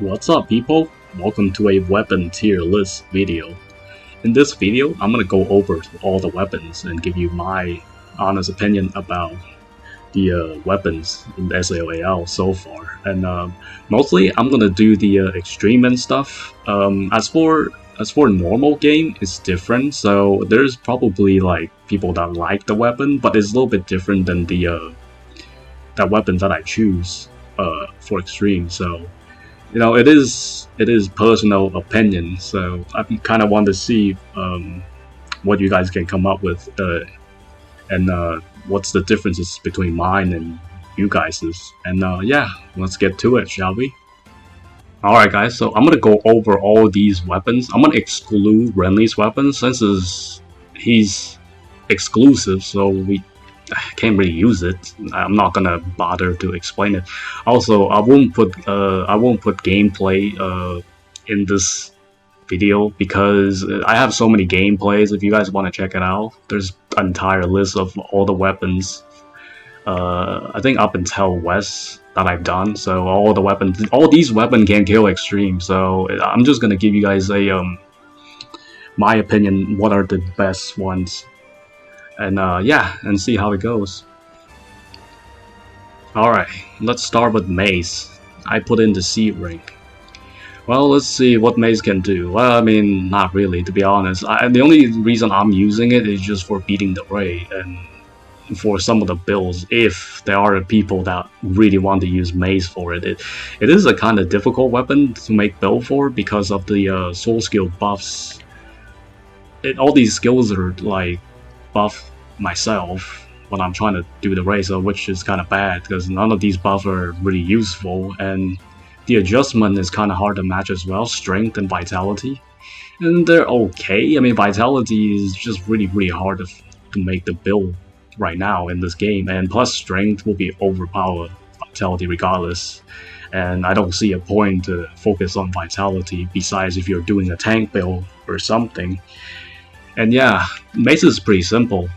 What's up, people? Welcome to a weapon tier list video. In this video, I'm gonna go over all the weapons and give you my honest opinion about the weapons in the SAOAL so far. And mostly, I'm gonna do the extreme and stuff. As for normal game, it's different. So there's probably like people that like the weapon, but it's a little bit different than the that weapon that I choose for extreme. So you know, it is personal opinion, so I kind of want to see what you guys can come up with, and what's the differences between mine and you guys's. And yeah, let's get to it, shall we? Alright guys, so I'm gonna go over all these weapons. I'm gonna exclude Renly's weapons since he's exclusive, so we can't really use it. I'm not gonna bother to explain it. Also, I won't put gameplay in this video because I have so many gameplays. If you guys want to check it out, there's an entire list of all the weapons. I think up until West that I've done. So all the weapons, all these weapons can kill extreme. So I'm just gonna give you guys a my opinion. What are the best ones? And yeah, and see how it goes. Alright, let's start with Mace. I put in the C rank. Well, let's see what Mace can do. Well, I mean, not really, to be honest. The only reason I'm using it is just for beating the raid and for some of the builds, if there are people that really want to use Mace for it. It is a kind of difficult weapon to make build for because of the soul skill buffs. All these skills are like buff myself when I'm trying to do the raid, so which is kind of bad because none of these buffs are really useful, and the adjustment is kind of hard to match as well. Strength and vitality, and they're okay. I mean, vitality is just really hard to make the build right now in this game, and plus strength will be overpowered vitality regardless, and I don't see a point to focus on vitality besides if you're doing a tank build or something. And yeah, Mace is pretty simple,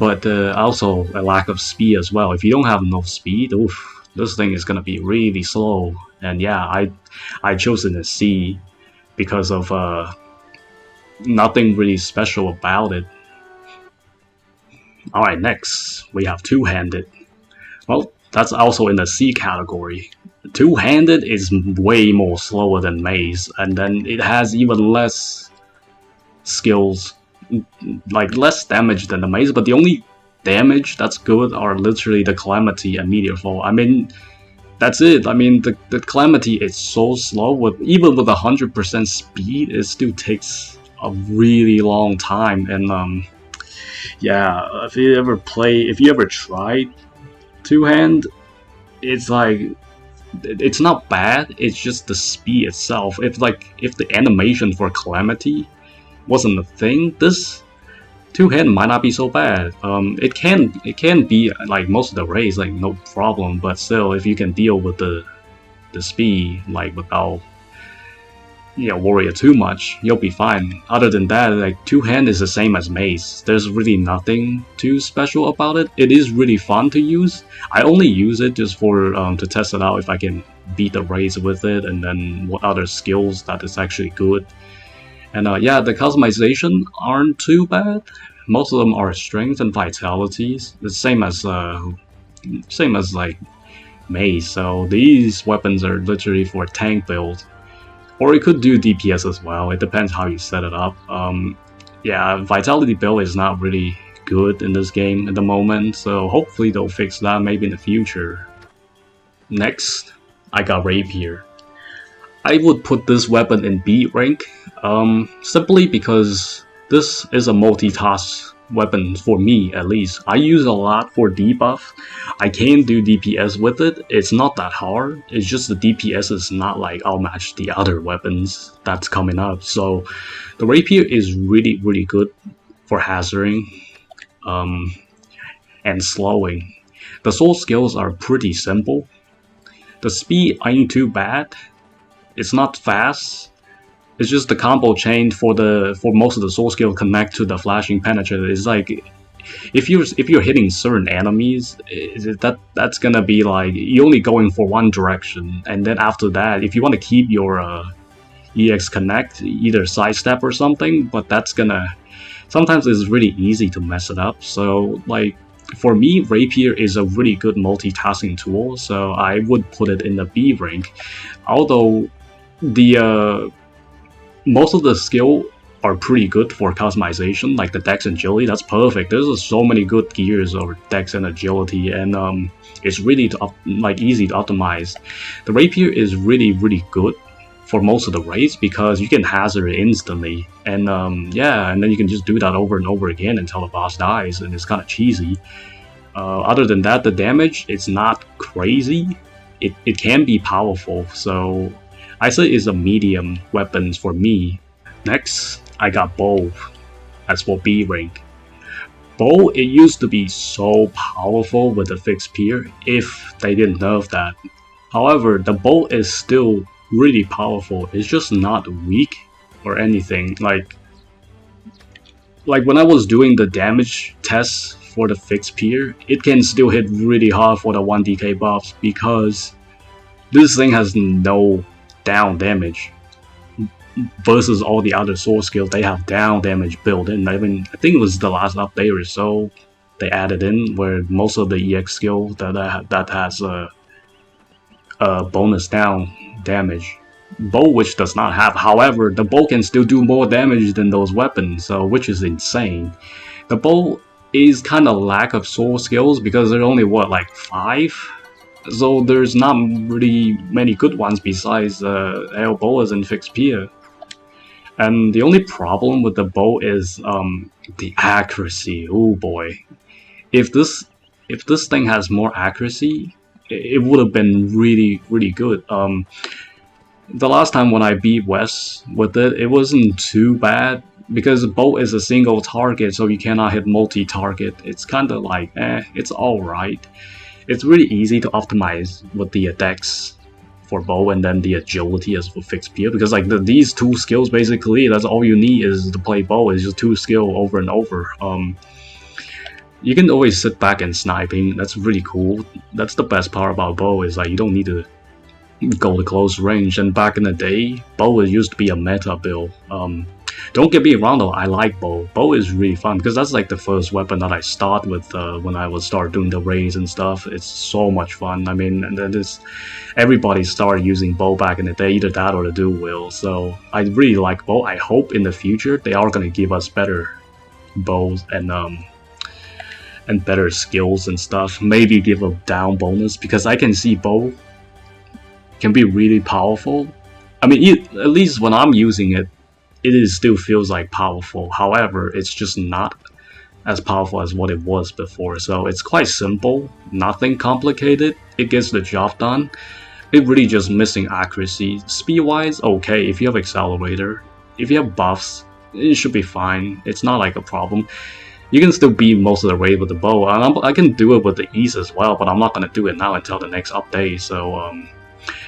but also a lack of speed as well. If you don't have enough speed, oof, this thing is gonna be really slow. And yeah, I chose it in C because of nothing really special about it. Alright, next we have Two-Handed. Well, that's also in the C category. Two-Handed is way more slower than Mace, and then it has even less skills, like less damage than the Mace, but the only damage that's good are literally the Calamity and Meteor Fall. I mean, that's it. I mean, the Calamity is so slow, even with 100% speed, it still takes a really long time. And yeah, if you ever tried Two-Hand, it's like, it's not bad, it's just the speed itself. If the animation for Calamity wasn't a thing, this Two-Hand might not be so bad. It can be like most of the raids, like no problem, but still, if you can deal with the speed, like without worry too much, you'll be fine. Other than that, like Two-Hand is the same as Mace. There's really nothing too special about it. It is really fun to use. I only use it just for to test it out if I can beat the raids with it, and then what other skills that is actually good. And yeah, the customization aren't too bad. Most of them are strength and vitalities, the same as like Mace. So these weapons are literally for tank build, or it could do DPS as well. It depends how you set it up. Yeah, vitality build is not really good in this game at the moment, so hopefully they'll fix that maybe in the future. Next, I got Rapier. I would put this weapon in B rank, simply because this is a multitask weapon for me, at least. I use it a lot for debuff. I can do DPS with it. It's not that hard. It's just the DPS is not like outmatch the other weapons that's coming up. So the Rapier is really good for hazarding and slowing. The soul skills are pretty simple. The speed ain't too bad. It's not fast. It's just the combo chain for most of the soul skill connect to the flashing penetrator. It's like if you're hitting certain enemies, that's gonna be like you're only going for one direction, and then after that, if you want to keep your EX connect, either sidestep or something, but that's gonna sometimes it's really easy to mess it up. So like for me, Rapier is a really good multitasking tool, so I would put it in the B rank. Although the most of the skill are pretty good for customization, like the Dex and Agility. That's perfect. There's so many good gears over Dex and Agility, and it's really easy to optimize. The Rapier is really good for most of the raids because you can hazard it instantly, and yeah, and then you can just do that over and over again until the boss dies, and it's kind of cheesy. Other than that, the damage, it's not crazy. It can be powerful, so I say it's a medium weapons for me. Next, I got bow as for B rank. Bow, it used to be so powerful with the fixed peer if they didn't nerf that. However, the bow is still really powerful. It's just not weak or anything. Like when I was doing the damage tests for the fixed peer, it can still hit really hard for the 1DK buffs because this thing has no down damage. Versus all the other sword skills, they have down damage built in. I mean, I think it was the last update or so they added in where most of the EX skill that has a bonus down damage. Bow, which does not have. However, the bow can still do more damage than those weapons, so which is insane. The bow is kind of lack of sword skills because there's only what, like 5. So there's not really many good ones besides Boas and Fixed Peer. And the only problem with the bow is the accuracy. Oh boy, if this thing has more accuracy, it would have been really good. The last time when I beat Wes with it, it wasn't too bad because the bow is a single target, so you cannot hit multi-target. It's kind of like it's all right. It's really easy to optimize with the Dex for bow and then the agility as for fixed peer because like these two skills basically, that's all you need is to play bow. Is just 2 skill over and over. You can always sit back and sniping. That's really cool. That's the best part about bow is like you don't need to go to close range. And back in the day, bow used to be a meta build. Don't get me wrong though, I like bow. Bow is really fun because that's like the first weapon that I start with when I would start doing the raids and stuff. It's so much fun. I mean, and then everybody started using bow back in the day, either that or the Dowheel. So I really like bow. I hope in the future they are gonna give us better bows and better skills and stuff. Maybe give a down bonus because I can see bow can be really powerful. I mean, at least when I'm using it, it still feels like powerful. However, it's just not as powerful as what it was before. So it's quite simple, nothing complicated. It gets the job done. It really just missing accuracy. Speed-wise, okay. If you have accelerator, if you have buffs, it should be fine. It's not like a problem. You can still beat most of the raid with the bow, and I can do it with the ease as well. But I'm not gonna do it now until the next update. So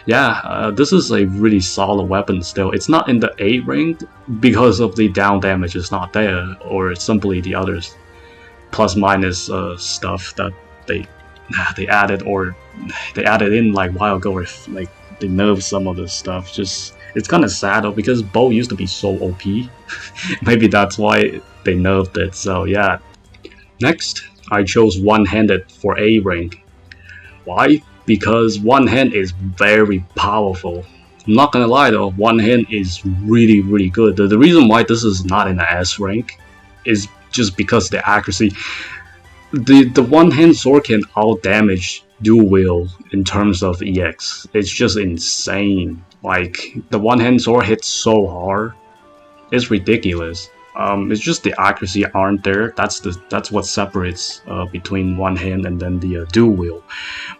yeah, this is a really solid weapon still. It's not in the A rank because of the down damage is not there, or simply the others plus minus stuff that they added in like a while ago, or like they nerfed some of the stuff. Just it's kind of sad though because bow used to be so OP. Maybe that's why they nerfed it. So yeah. Next, I chose one-handed for A rank. Why? Because one hand is very powerful. I'm not gonna lie though, one hand is really good. The reason why this is not in the S rank is just because the accuracy. The one hand sword can out damage Dowheel in terms of EX. It's just insane. Like the one hand sword hits so hard, it's ridiculous. It's just the accuracy aren't there. That's what separates between one hand and then the Dowheel.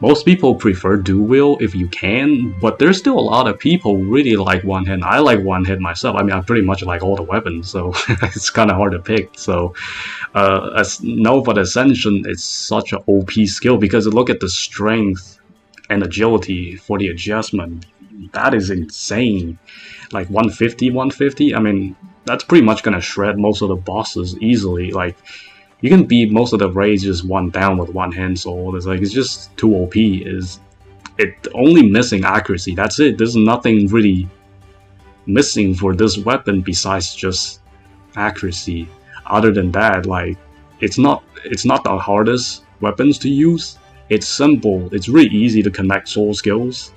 Most people prefer Dowheel if you can, but there's still a lot of people who really like one hand. I like one hand myself. I mean, I pretty much like all the weapons, so it's kind of hard to pick. So, as Nova Ascension, it's such an OP skill because look at the strength and agility for the adjustment. That is insane. Like 150. I mean, that's pretty much gonna shred most of the bosses easily. Like You can beat most of the raids just one down with one hand sword. It's like it's just too OP. Is it only missing accuracy? That's it. There's nothing really missing for this weapon besides just accuracy. Other than that, like it's not the hardest weapons to use. It's simple. It's really easy to connect sword skills,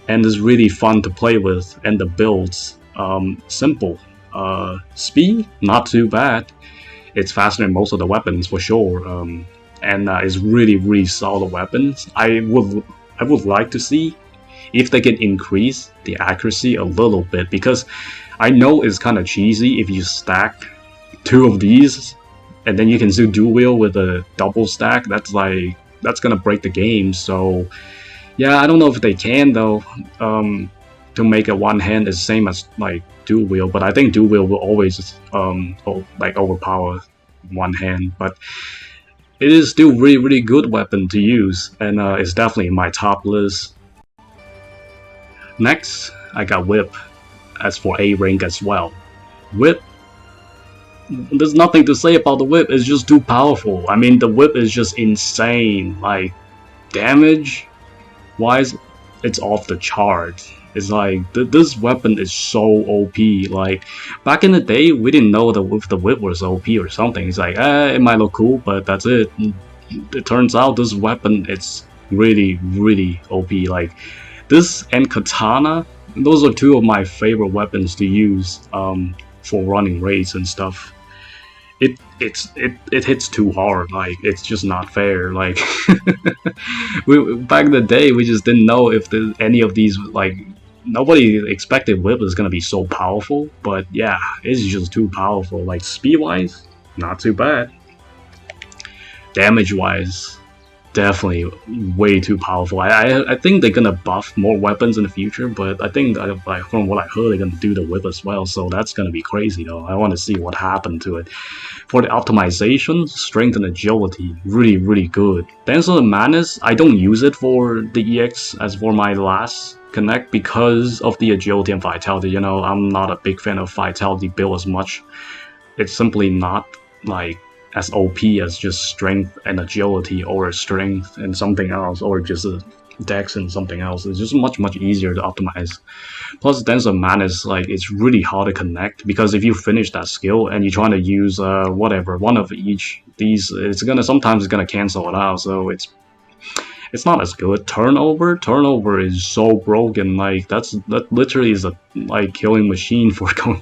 and it's really fun to play with. And the builds, simple. Speed, not too bad. It's faster than most of the weapons for sure, and it's really solid weapons. I would like to see if they can increase the accuracy a little bit, because I know it's kind of cheesy if you stack 2 of these and then you can do Dowheel with a double stack. That's gonna break the game. So yeah, I don't know if they can though. To make a one hand is same as like Dowheel, but I think Dowheel will always like overpower one hand. But it is still really good weapon to use, and it's definitely in my top list. Next, I got Whip, as for A rank as well. Whip, there's nothing to say about the Whip. It's just too powerful. I mean, the Whip is just insane. Like damage wise, it's off the chart. It's like this weapon is so OP. Like back in the day, we didn't know that if the whip was OP or something. It's like it might look cool, but that's it. It turns out this weapon it's really OP. Like this and Katana, those are 2 of my favorite weapons to use for running raids and stuff. It hits too hard. Like it's just not fair. Like back in the day, we just didn't know if any of these, like nobody expected Whip is gonna be so powerful. But yeah, it's just too powerful. Like speed wise, not too bad. Damage wise, definitely way too powerful. I think they're gonna buff more weapons in the future, but I think like, from what I heard, they're gonna do the Whip as well, so that's gonna be crazy though. I want to see what happened to it. For the optimization, strength and agility, really good. Dance of the Madness, I don't use it for the EX as for my last connect because of the agility and vitality. You know, I'm not a big fan of vitality build as much. It's simply not like as OP as just strength and agility, or strength and something else, or just a dex and something else. It's just much easier to optimize. Plus Dance of Madness, like it's really hard to connect, because if you finish that skill and you're trying to use whatever one of each these, it's sometimes gonna cancel it out, so it's not as good. Turnover is so broken. Like that literally is a like killing machine for going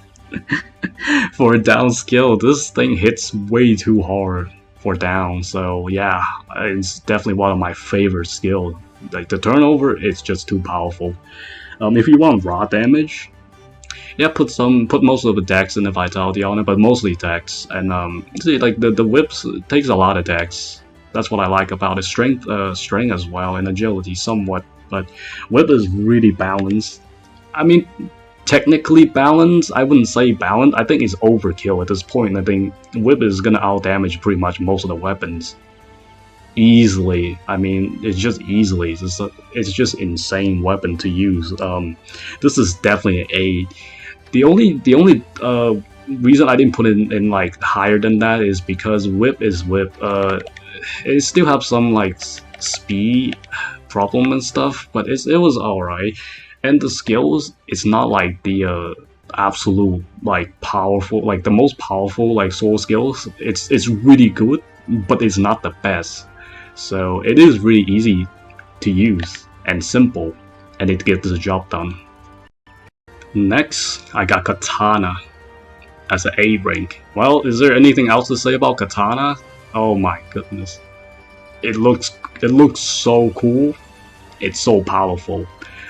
for a down skill. This thing hits way too hard for down, so yeah, it's definitely one of my favorite skills. Like the turnover, it's just too powerful. If you want raw damage, yeah, put most of the dex and the vitality on it, but mostly dex. And see, like the whips takes a lot of dex. That's what I like about it. Strength as well, and agility somewhat, but whip is really balanced. I mean, technically balanced, I wouldn't say balanced. I think it's overkill at this point. I think whip is gonna out damage pretty much most of the weapons easily. I mean, it's just easily. It's just insane weapon to use. This is definitely an A. The only reason I didn't put it in like higher than that is because whip is whip. It still have some like speed problem and stuff, but it was alright. And the skills, it's not like the absolute like powerful, like the most powerful like sword skills. It's really good, but it's not the best. So it is really easy to use and simple, and it gets the job done. Next, I got Katana as an A rank. Well, is there anything else to say about Katana? Oh my goodness. It looks so cool. It's so powerful.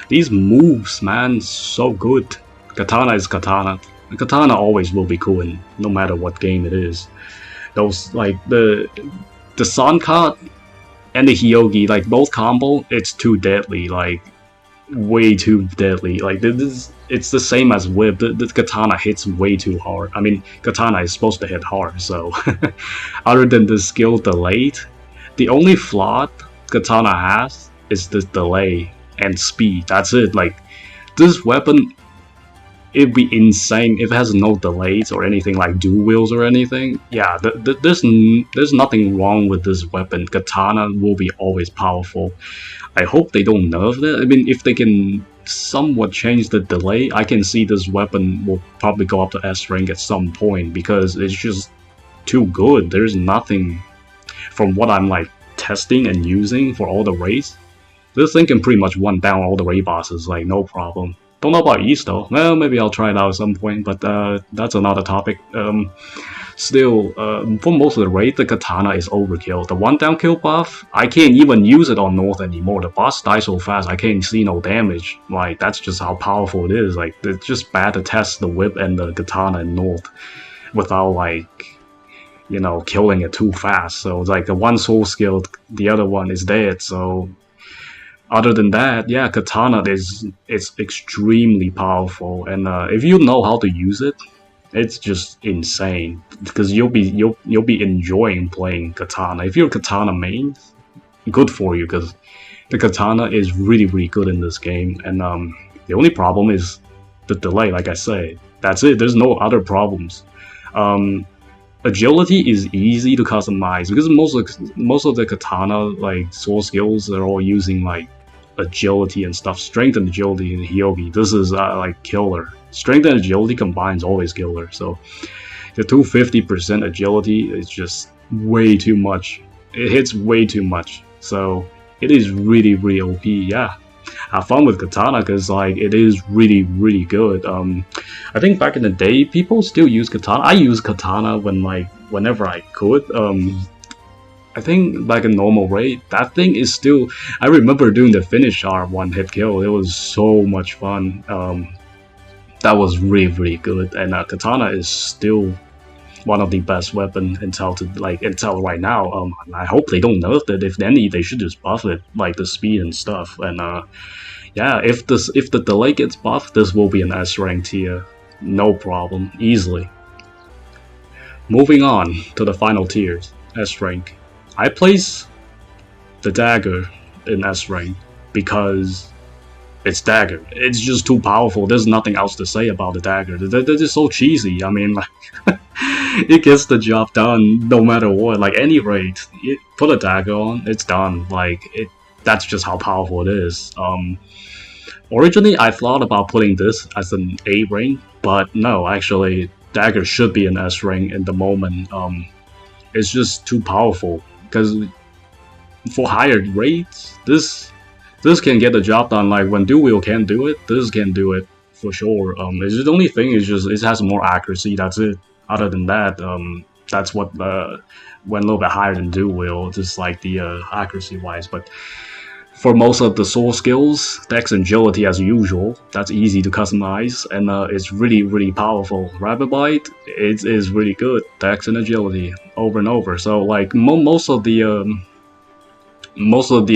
These moves, man, so good. Katana is Katana. Katana always will be cool in no matter what game it is. Those like the Sun card and the Hyogi, like both combo, it's too deadly, like way too deadly. Like it's the same as whip. The Katana hits way too hard. I mean, Katana is supposed to hit hard, so other than the skill delayed, the only flaw Katana has is the delay and speed. That's it. Like this weapon, it'd be insane if it has no delays or anything like Dowheels or anything. Yeah, there's nothing wrong with this weapon. Katana will be always powerful. I hope they don't nerf it. I mean, if they can somewhat change the delay, I can see this weapon will probably go up to S rank at some point because it's just too good. There's nothing from what I'm like testing and using for all the raids. This thing can pretty much one down all the raid bosses, like no problem. Don't know about East though. Well, maybe I'll try it out at some point, but that's another topic. Still, for most of the raid, the Katana is overkill. The one down kill buff, I can't even use it on North anymore. The boss dies so fast, I can't see no damage. Like, that's just how powerful it is. Like, it's just bad to test the whip and the Katana in North without, like, you know, killing it too fast. So it's like the one soul skill, the other one is dead. So other than that, yeah, Katana it's extremely powerful, and if you know how to use it, it's just insane because you'll be enjoying playing Katana. If you're a Katana main, good for you because the Katana is really good in this game, and the only problem is the delay. Like I say, that's it. There's no other problems. Agility is easy to customize because most of the Katana like soul skills are all using like agility and stuff. Strength and agility in Hyogi, this is like killer. Strength and agility combined is always killer. So the 250% agility is just way too much. It hits way too much. So it is really OP. Yeah, have fun with Katana because like it is really good. I think back in the day people still use Katana. I use Katana whenever I could. I think back in normal raid, that thing is still. I remember doing the finish R one hit kill. It was so much fun. That was really good, and Katana is still one of the best weapon until right now. I hope they don't nerf it. If any, they should just buff it, like the speed and stuff. And yeah, if the delay gets buffed, this will be an S rank tier, no problem, easily. Moving on to the final tiers, S rank. I place the Dagger in S rank because it's Dagger. It's just too powerful. There's nothing else to say about the Dagger. They're just so cheesy. I mean, like, it gets the job done no matter what. Like any raid, put a Dagger on, it's done. Like that's just how powerful it is. Originally, I thought about putting this as an A rank, but no, actually, Dagger should be an S rank in the moment. It's just too powerful. Because for higher rates, this can get the job done. Like when Dowheel can't do it, this can do it for sure. It's just, the only thing is just it has more accuracy. That's it. Other than that, that's what went a little bit higher than Dowheel, just like the accuracy wise. But for most of the soul skills, Dex and agility as usual, that's easy to customize, and it's really powerful. Rapid Bite, it is really good. Dex and agility over and over. So like most of the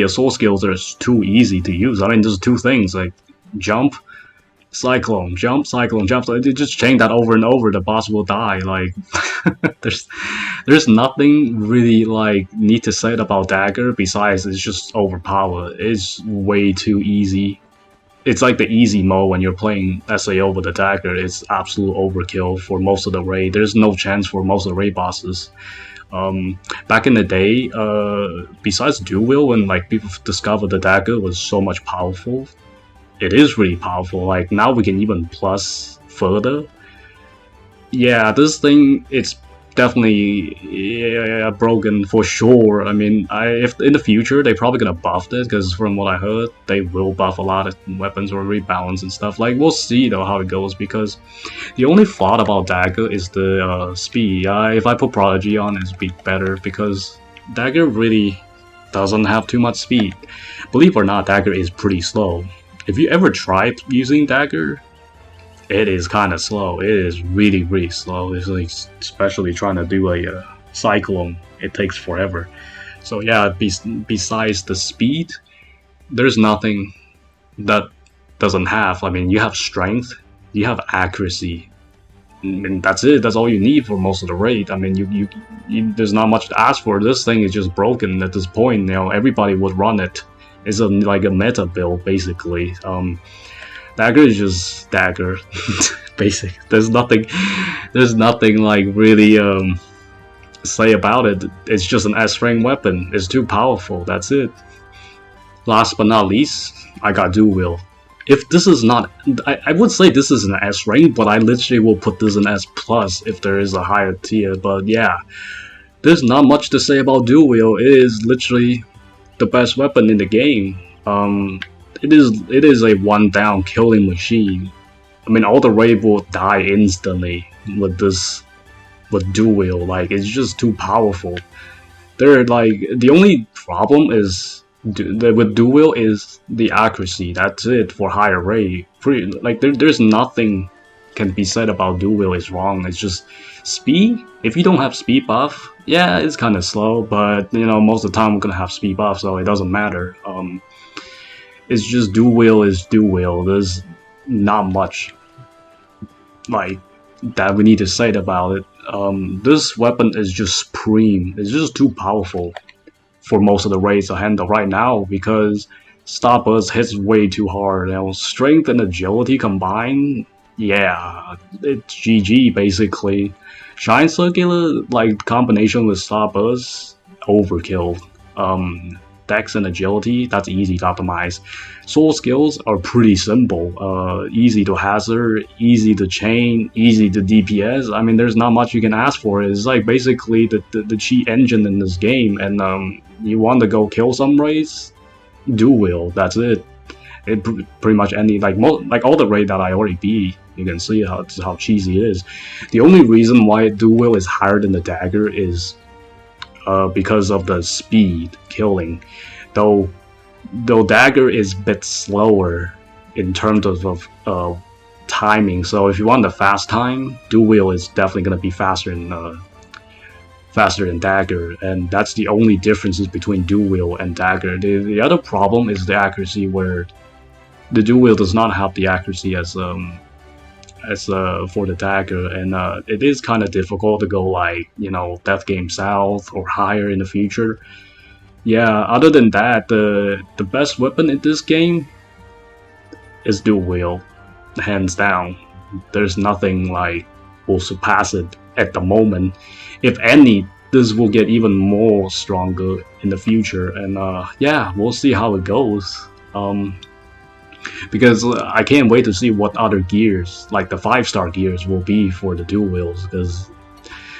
soul skills are too easy to use. I mean, there's two things like jump, cyclone, jump, cyclone, jump. So you just chain that over and over, the boss will die. Like there's nothing really like need to say about Dagger besides it's just overpowered. It's way too easy. It's like the easy mode when you're playing SAO with the Dagger. It's absolute overkill for most of the raid. There's no chance for most of the raid bosses. Back in the day, besides Dowheel, when like people discovered the Dagger was so much powerful, it is really powerful. Like now we can even plus further. Yeah, this thing, it's definitely broken for sure. I mean, if in the future they're probably gonna buff it, because from what I heard, they will buff a lot of weapons or rebalance and stuff. Like we'll see though how it goes, because the only thought about Dagger is the speed. If I put Prodigy on, it'd be better because Dagger really doesn't have too much speed. Believe it or not, Dagger is pretty slow. If you ever tried using Dagger, it is kind of slow. It is really slow. It's like, especially trying to do a cyclone, it takes forever. So yeah, besides the speed, there's nothing that doesn't have. I mean, you have strength, you have accuracy, and that's it. That's all you need for most of the raid. I mean, you there's not much to ask for. This thing is just broken at this point. You know, everybody would run it. It's like a meta build basically. Dagger is just Dagger. Basic. There's nothing like really say about it. It's just an S rank weapon. It's too powerful. That's it. Last but not least, I got Dowheel. If this is not, I would say this is an S rank, but I literally will put this in S plus if there is a higher tier. But yeah, there's not much to say about Dowheel. It is literally the best weapon in the game. It is a one down killing machine. I mean, all the raid will die instantly with Dowheel. Like, it's just too powerful. They're like, the only problem is with Dowheel is the accuracy. That's it for higher raid. There's nothing can be said about Dowheel is wrong. It's just speed. If you don't have speed buff, yeah, it's kind of slow, but you know, most of the time we're gonna have speed buff, so it doesn't matter. It's just Dowheel is Dowheel. There's not much like that we need to say about it. This weapon is just supreme. It's just too powerful for most of the raids to handle right now because Stoppers hits way too hard. You know, strength and agility combined, yeah, it's GG basically. Shine Circular, like combination with Stoppers, overkill. Dex and agility, that's easy to optimize. Soul skills are pretty simple. Easy to hazard, easy to chain, easy to DPS. I mean, there's not much you can ask for. It's like basically the cheat engine in this game, and you want to go kill some raids, Dowheel, that's it. Pretty much any, like all the raid that I already beat, you can see how cheesy it is. The only reason why Dowheel is higher than the Dagger is because of the speed killing, though Dagger is a bit slower in terms of timing. So if you want the fast time, Dowheel is definitely going to be faster than Dagger, and that's the only differences between Dowheel and Dagger. The other problem is the accuracy, where the Dowheel does not have the accuracy as for the Dagger, and it is kind of difficult to go like, you know, Death Game South or higher in the future. Yeah, other than that, the best weapon in this game is Dowheel, hands down. There's nothing like will surpass it at the moment. If any, this will get even more stronger in the future, and yeah, we'll see how it goes. Because I can't wait to see what other gears, like the 5-star gears, will be for the Dowheels. Because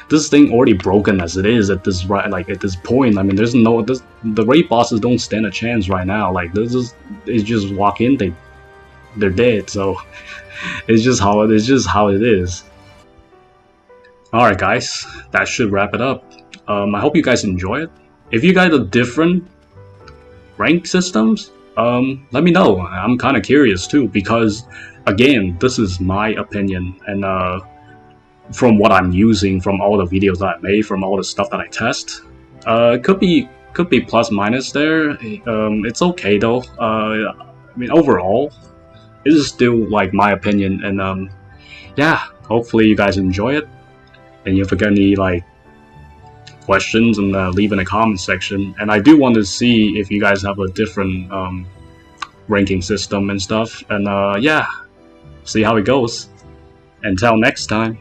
this thing already broken as it is at this at this point. I mean, there's no the raid bosses don't stand a chance right now. Like it's just walk in, they're dead. So it's just how it is. All right, guys, that should wrap it up. I hope you guys enjoy it. If you guys have different rank systems, let me know. I'm kind of curious too, because again, this is my opinion, and from what I'm using, from all the videos that I made, from all the stuff that I test, could be plus minus there. It's okay though. I mean, overall, it is still like my opinion, and yeah, hopefully you guys enjoy it. And if you got any like questions, and leave in the comment section. And I do want to see if you guys have a different ranking system and stuff, and yeah, see how it goes. Until next time.